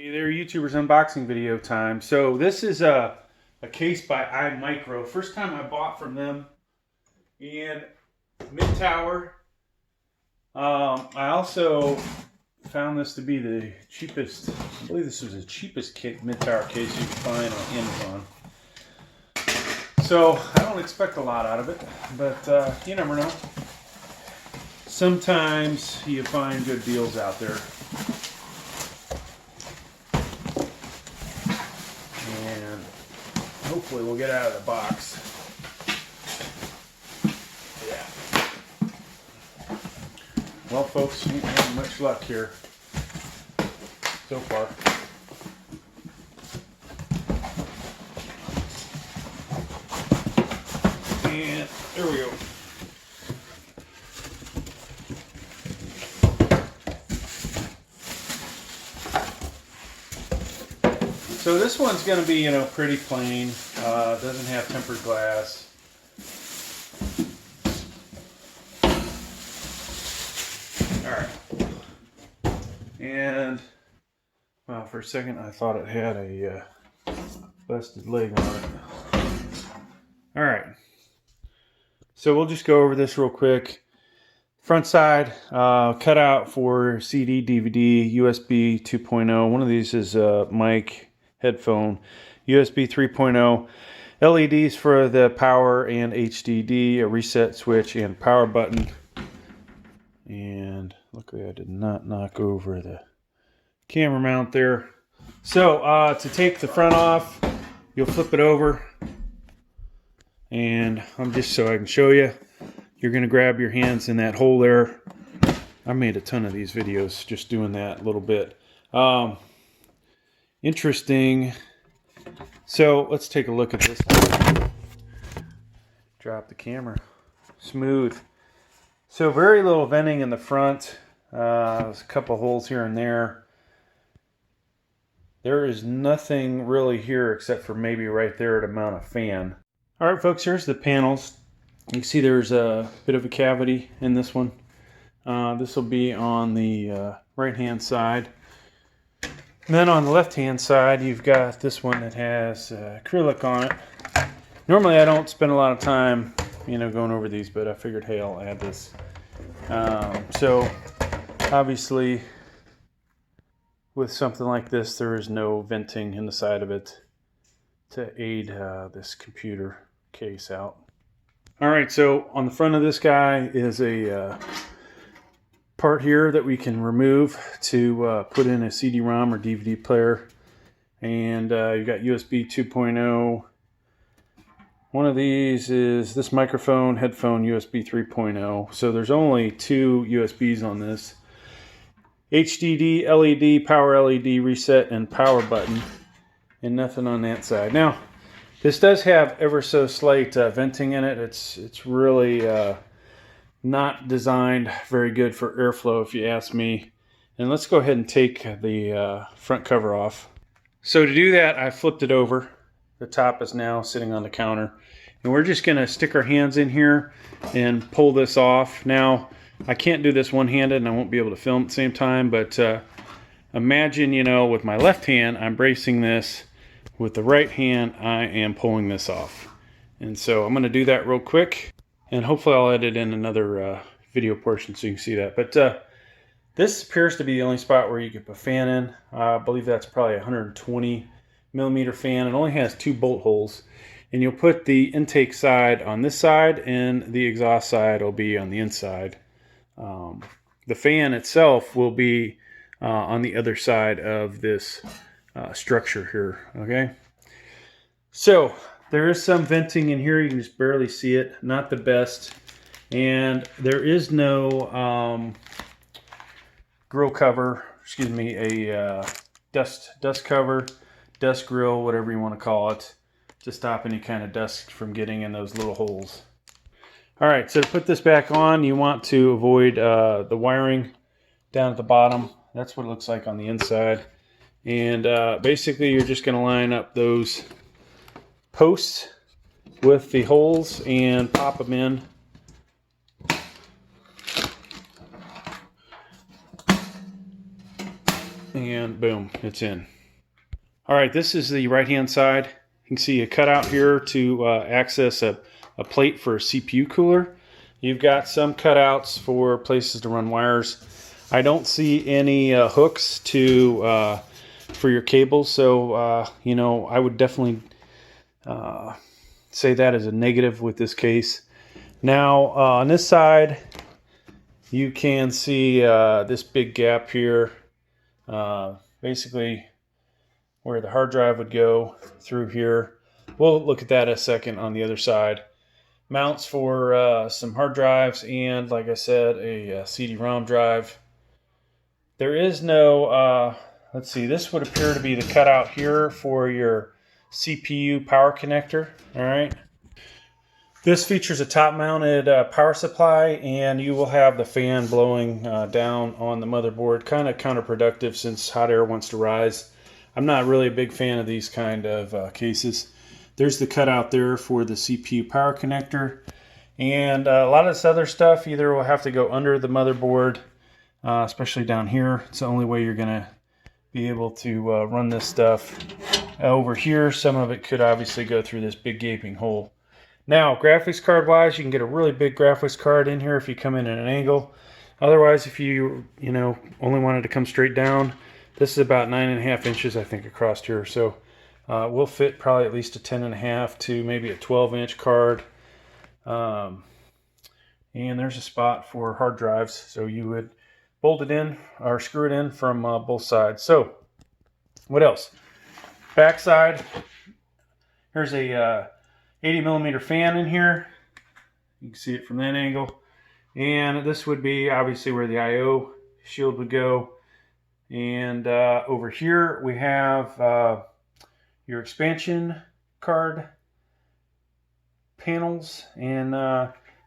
Hey there, YouTubers, unboxing video time. So this is a case by iMicro. First time I bought from them, and mid-tower. I also found this to be the cheapest. I believe this was the cheapest mid-tower case you can find on Amazon. So I don't expect a lot out of it, but you never know. Sometimes you find good deals out there. And hopefully we'll get out of the box. Yeah. Well, folks, we ain't having much luck here so far. And there we go. So this one's going to be, pretty plain. Doesn't have tempered glass. All right. And well, for a second I thought it had a busted leg on it. All right. So we'll just go over this real quick. Front side, cut out for CD, DVD, USB 2.0. One of these is a mic, headphone, USB 3.0, LEDs for the power and HDD, a reset switch, and power button. And luckily I did not knock over the camera mount there. So to take the front off, you'll flip it over, and I'm just so I can show you. You're going to grab your hands in that hole there. I made a ton of these videos just doing that a little bit. Interesting. So let's take a look at this one. Drop the camera. Smooth. So very little venting in the front. There's a couple holes here and there. There is nothing really here except for maybe right there to mount a fan. All right, folks, here's the panels. You can see there's a bit of a cavity in this one. This will be on the right-hand side. And then on the left-hand side, you've got this one that has acrylic on it. Normally, I don't spend a lot of time, going over these, but I figured, hey, I'll add this. So, obviously, with something like this, there is no venting in the side of it to aid this computer case out. All right, so on the front of this guy is a part here that we can remove to put in a CD-ROM or DVD player. And you've got USB 2.0. One of these is this microphone, headphone, USB 3.0. So there's only two USBs on this. HDD, LED, power LED, reset, and power button. And nothing on that side. Now, this does have ever so slight venting in it. It's really not designed very good for airflow, if you ask me. And let's go ahead and take the front cover off. So to do that, I flipped it over. The top is now sitting on the counter. And we're just going to stick our hands in here and pull this off. Now, I can't do this one-handed and I won't be able to film at the same time. But imagine, with my left hand, I'm bracing this. With the right hand, I am pulling this off. And so I'm going to do that real quick. And hopefully I'll edit in another video portion so you can see that. But this appears to be the only spot where you can put a fan in. I believe that's probably a 120 millimeter fan. It only has 2 bolt holes. And you'll put the intake side on this side and the exhaust side will be on the inside. The fan itself will be on the other side of this structure here. Okay, so there is some venting in here. You can just barely see it, not the best. And there is no grill cover, a dust cover, dust grill, whatever you want to call it, to stop any kind of dust from getting in those little holes. All right, so to put this back on, you want to avoid the wiring down at the bottom. That's what it looks like on the inside. And basically you're just going to line up those posts with the holes and pop them in. and boom, it's in. All right, this is the right-hand side. You can see a cutout here to access a plate for a CPU cooler. You've got some cutouts for places to run wires. I don't see any hooks to for your cables, so you know, I would definitely say that as a negative with this case. Now on this side, you can see this big gap here, basically where the hard drive would go through here. We'll look at that in a second on the other side. Mounts for some hard drives and, like I said, a CD-ROM drive. There is no, let's see, this would appear to be the cutout here for your CPU power connector, all right? This features a top-mounted power supply, and you will have the fan blowing down on the motherboard. Kind of counterproductive since hot air wants to rise. I'm not really a big fan of these kind of cases. There's the cutout there for the CPU power connector. And a lot of this other stuff either will have to go under the motherboard, especially down here. It's the only way you're going to be able to run this stuff. Over here, some of it could obviously go through this big gaping hole. Now, graphics card wise, you can get a really big graphics card in here if you come in at an angle. Otherwise, if you only wanted to come straight down, this is about 9.5 inches, I think, across here. So we'll fit probably at least a 10.5 to maybe a 12-inch card. And there's a spot for hard drives. So you would bolt it in or screw it in from both sides. So what else? Backside, here's a 80mm fan in here. You can see it from that angle. And this would be obviously where the I/O shield would go. And over here we have your expansion card panels. And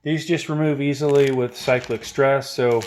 these just remove easily with cyclic stress. So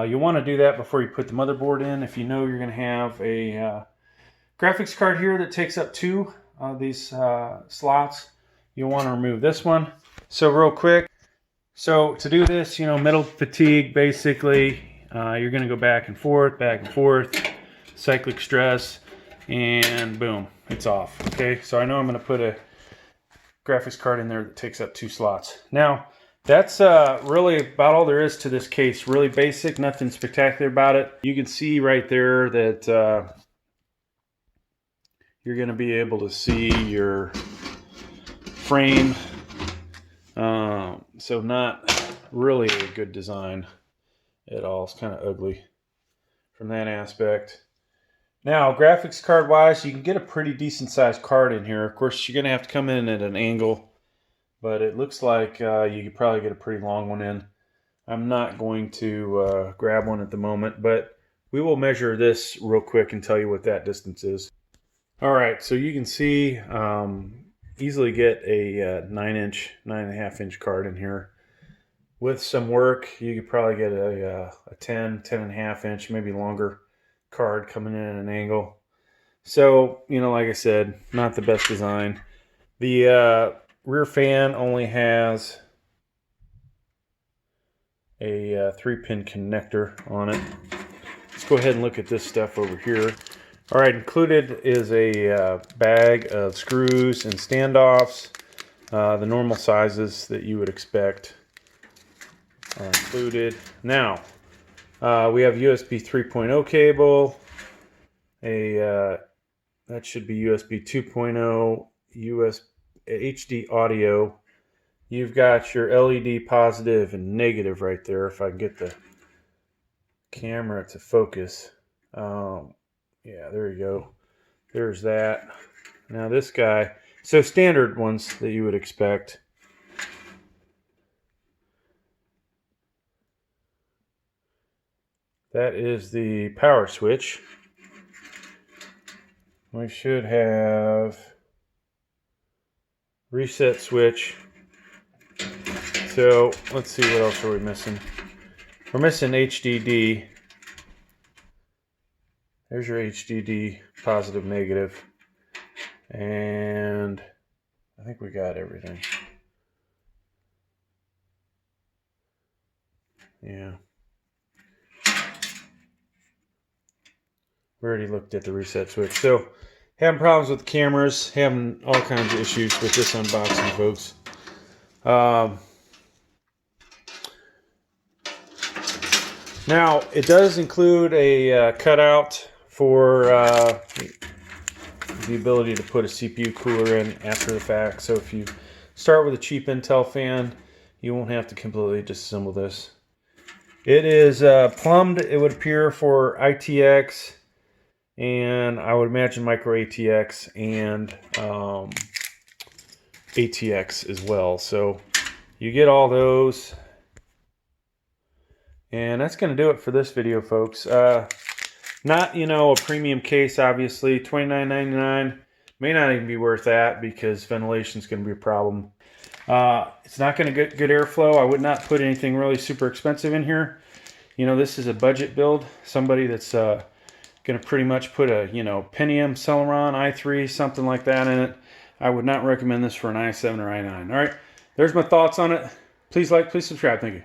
you want to do that before you put the motherboard in. If you know you're going to have a graphics card here that takes up two of these slots, you'll want to remove this one. So real quick, so to do this, metal fatigue, basically, you're going to go back and forth, cyclic stress, and boom, it's off. Okay, so I know I'm going to put a graphics card in there that takes up two slots. Now, that's really about all there is to this case. Really basic, nothing spectacular about it. You can see right there that you're going to be able to see your frame. So not really a good design at all. It's kind of ugly from that aspect. Now, graphics card wise, you can get a pretty decent sized card in here. Of course, you're going to have to come in at an angle, but it looks like you could probably get a pretty long one in. I'm not going to grab one at the moment, but we will measure this real quick and tell you what that distance is. All right, so you can see easily get a 9.5 inch card in here. With some work, you could probably get a 10.5 inch, maybe longer card coming in at an angle. So, like I said, not the best design. The rear fan only has a 3-pin connector on it. Let's go ahead and look at this stuff over here. All right, included is a bag of screws and standoffs. The normal sizes that you would expect are included. Now, we have USB 3.0 cable, that should be USB 2.0, USB HD audio. You've got your LED positive and negative right there, if I can get the camera to focus. Yeah, there you go. There's that. Now this guy, so standard ones that you would expect. That is the power switch. We should have reset switch. So let's see, what else are we missing? We're missing HDD. There's your HDD, positive, negative. And I think we got everything. Yeah. We already looked at the reset switch. So, having problems with the cameras, having all kinds of issues with this unboxing, folks. Now, it does include a cutout for the ability to put a CPU cooler in after the fact. So if you start with a cheap Intel fan, you won't have to completely disassemble this. It is plumbed, it would appear, for ITX, and I would imagine micro ATX and ATX as well. So you get all those. And that's going to do it for this video, folks. Not, a premium case, obviously. $29.99 may not even be worth that because ventilation is going to be a problem. It's not going to get good airflow. I would not put anything really super expensive in here. This is a budget build. Somebody that's going to pretty much put a, Pentium, Celeron, i3, something like that in it. I would not recommend this for an i7 or i9. All right, there's my thoughts on it. Please like, please subscribe. Thank you.